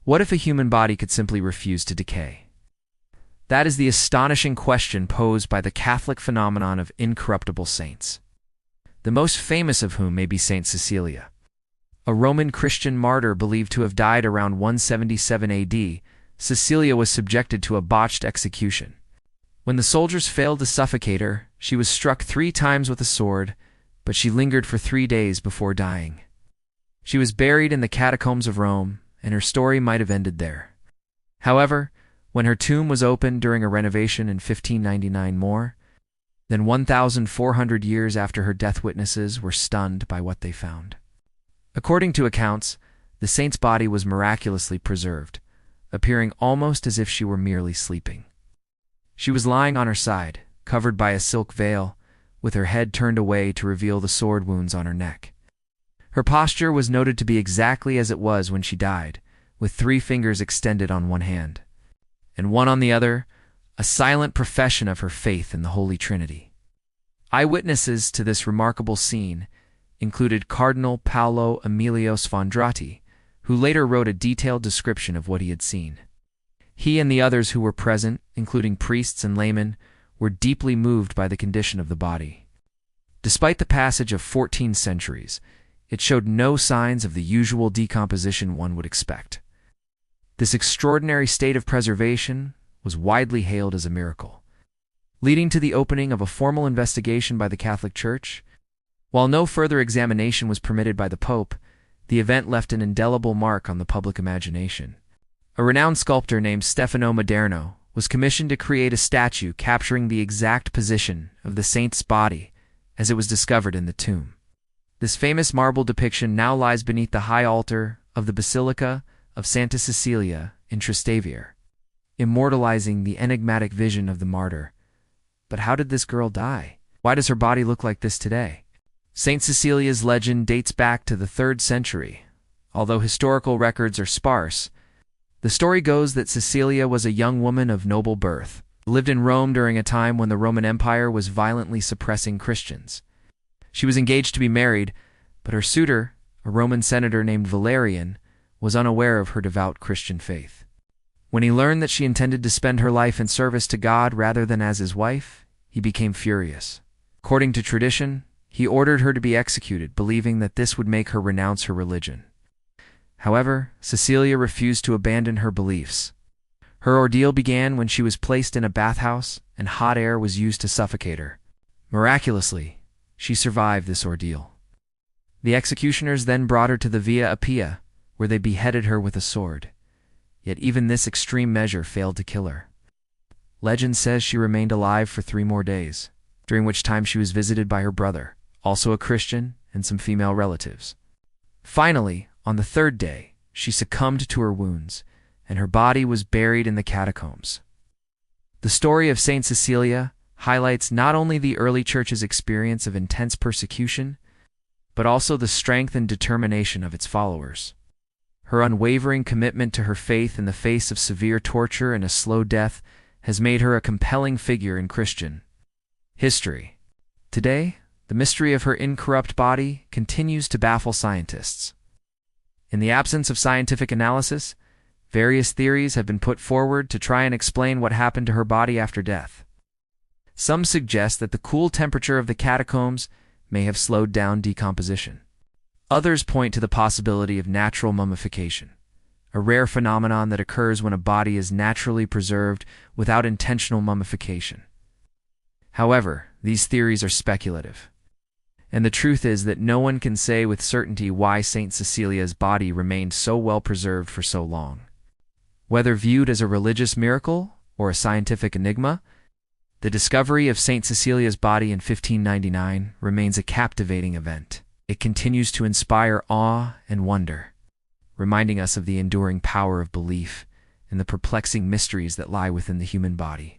What if a human body could simply refuse to decay? That is the astonishing question posed by the Catholic phenomenon of incorruptible saints, the most famous of whom may be Saint Cecilia. A Roman Christian martyr believed to have died around 177 AD, Cecilia was subjected to a botched execution. When the soldiers failed to suffocate her, she was struck 3 times with a sword, but she lingered for 3 days before dying. She was buried in the catacombs of Rome, and her story might have ended there. However, when her tomb was opened during a renovation in 1599, more than 1,400 years after her death, witnesses were stunned by what they found. According to accounts, the saint's body was miraculously preserved, appearing almost as if she were merely sleeping. She was lying on her side, covered by a silk veil, with her head turned away to reveal the sword wounds on her neck. Her posture was noted to be exactly as it was when she died, with 3 fingers extended on one hand, and one on the other, a silent profession of her faith in the Holy Trinity. Eyewitnesses to this remarkable scene included Cardinal Paolo Emilio Sfondrati, who later wrote a detailed description of what he had seen. He and the others who were present, including priests and laymen, were deeply moved by the condition of the body. Despite the passage of 14 centuries, it showed no signs of the usual decomposition one would expect. This extraordinary state of preservation was widely hailed as a miracle, leading to the opening of a formal investigation by the Catholic Church. While no further examination was permitted by the Pope, the event left an indelible mark on the public imagination. A renowned sculptor named Stefano Maderno was commissioned to create a statue capturing the exact position of the saint's body as it was discovered in the tomb. This famous marble depiction now lies beneath the high altar of the Basilica of Santa Cecilia in Trastevere, immortalizing the enigmatic vision of the martyr. But how did this girl die? Why does her body look like this today? Saint Cecilia's legend dates back to the 3rd century. Although historical records are sparse, the story goes that Cecilia was a young woman of noble birth, lived in Rome during a time when the Roman Empire was violently suppressing Christians. She was engaged to be married, but her suitor, a Roman senator named Valerian, was unaware of her devout Christian faith. When he learned that she intended to spend her life in service to God rather than as his wife, he became furious. According to tradition, he ordered her to be executed, believing that this would make her renounce her religion. However, Cecilia refused to abandon her beliefs. Her ordeal began when she was placed in a bathhouse and hot air was used to suffocate her. Miraculously, she survived this ordeal. The executioners then brought her to the Via Appia, where they beheaded her with a sword. Yet even this extreme measure failed to kill her. Legend says she remained alive for 3 more days, during which time she was visited by her brother, also a Christian, and some female relatives. Finally, on the 3rd day, she succumbed to her wounds, and her body was buried in the catacombs. The story of Saint Cecilia highlights not only the early Church's experience of intense persecution, but also the strength and determination of its followers. Her unwavering commitment to her faith in the face of severe torture and a slow death has made her a compelling figure in Christian history. Today, the mystery of her incorrupt body continues to baffle scientists. In the absence of scientific analysis, various theories have been put forward to try and explain what happened to her body after death. Some suggest that the cool temperature of the catacombs may have slowed down decomposition. Others point to the possibility of natural mummification, a rare phenomenon that occurs when a body is naturally preserved without intentional mummification. However, these theories are speculative, and the truth is that no one can say with certainty why Saint Cecilia's body remained so well preserved for so long. Whether viewed as a religious miracle or a scientific enigma, the discovery of Saint Cecilia's body in 1599 remains a captivating event. It continues to inspire awe and wonder, reminding us of the enduring power of belief and the perplexing mysteries that lie within the human body.